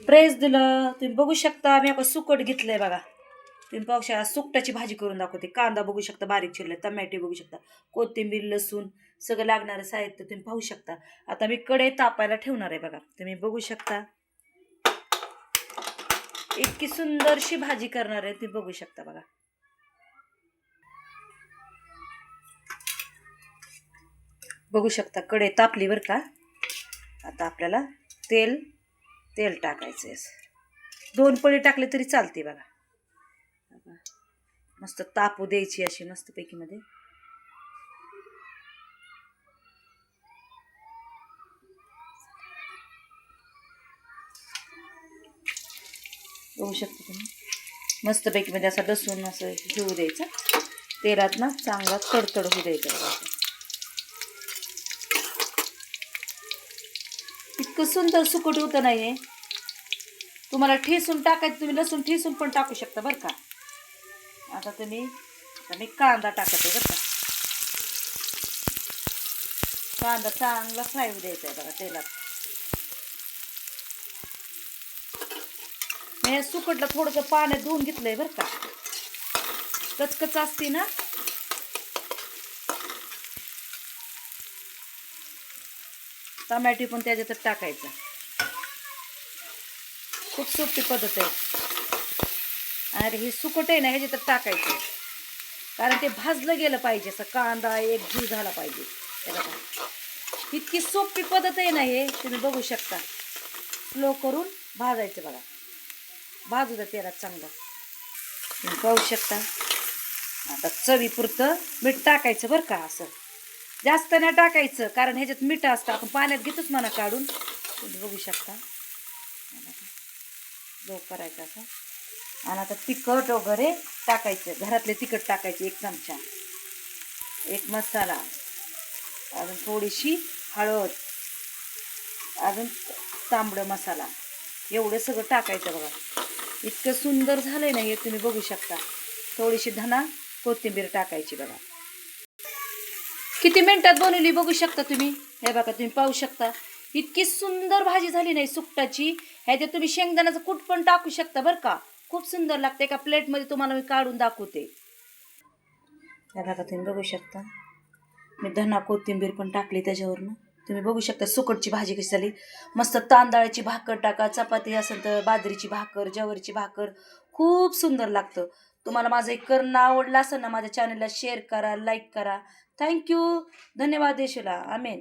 Press दिलं. तुम्ही बघू शकता मी आता सुकट घेतलंय बघा. तुम्ही पाहू शकता सुकटाची भाजी करून दाखवते. कांदा बघू शकता बारीक चिरले, टमॅटो बघू शकता, कोथिंबीर, लसूण सगळं लागणारं साहित्य तुम्ही पाहू शकता. आता मी कढई तापायला ठेवणार आहे बघा. तुम्ही बघू शकता इतकी सुंदरशी भाजी करणार आहे तुम्ही बघू शकता बघा. बघू शकता कढई तापली बरं का. आता आपल्याला तेल टाकायचं आहे. 2 पळी टाकले तरी चालते बघा. मस्त तापू द्यायची अशी मस्तपैकी मध्ये. बघू शकता तुम्ही मस्तपैकी मध्ये असं लसूण असं घेऊ द्यायचं. तेलात ना चांगला तडतड होऊ द्यायचं बघा. इतकं सुंदर सुकट होतं नाही. तुम्हाला ठेसून टाकायचं, तुम्ही लसूण ठेसून पण टाकू शकता बरं का. आता मी कांदा टाकते बरं का. कांदा चांगला फ्राय होऊ द्यायचा आहे बघा तेलात. मी सुकटला थोडंसं पाण्यात धुवून घेतलंय बरं का. कचकच असते ना. टमॅटो पण त्याच्यातच टाकायचा. खूप सोपी पद्धत आहे. आणि हे सुकट आहे ना ह्याच्यात टाकायचं, कारण ते भाजलं गेलं पाहिजे. असं कांदा एक जीव झाला पाहिजे. इतकी सोपी पद्धत आहे ना हे. तुम्ही बघू शकता स्लो करून भाजायचं बघा. भाजू द्या तेलात चांगलं. तुम्ही पाहू शकता. आता चवीपुरतं मीठ टाकायचं बरं का. असं जास्त नाही टाकायचं, कारण ह्याच्यात मीठ असतं. आपण पाण्यात घेतोच म्हणा काढून. तुम्ही बघू शकता जो करायचा असा. आणि आता तिखट वगैरे टाकायचं. घरातले तिखट टाकायचे 1 चमचा, 1 मसाला, अजून थोडीशी हळद, अजून तांबडं मसाला, एवढं सगळं टाकायचं बघा. इतकं सुंदर झालंय ना हे. तुम्ही बघू शकता. थोडीशी धना कोथिंबीर टाकायची बघा. किती मिनिटात बनवली बघू शकता तुम्ही. हे बघा तुम्ही पाहू शकता इतकी सुंदर भाजी झाली नाही सुकटाची. ह्याच्यात तुम्ही शेंगदाण्याचं कूट पण टाकू शकता बरं का. खूप सुंदर लागते. एका प्लेटमध्ये तुम्हाला मी काढून दाखवते. हे बघा तुम्ही बघू शकता. मी धना कोथिंबीर पण टाकली त्याच्यावरनं. तुम्ही बघू शकता सुकटची भाजी कशी झाली. मस्त तांदळाची भाकर टाका, चपाती असेल तर बाजरीची भाकर, ज्वारीची भाकर, खूप सुंदर लागतं. तुम्हाला माझं एक करणं आवडलं असेल ना, माझ्या चॅनलला शेअर करा, लाईक करा. थँक्यू. धन्यवाद देशूला. आमेन.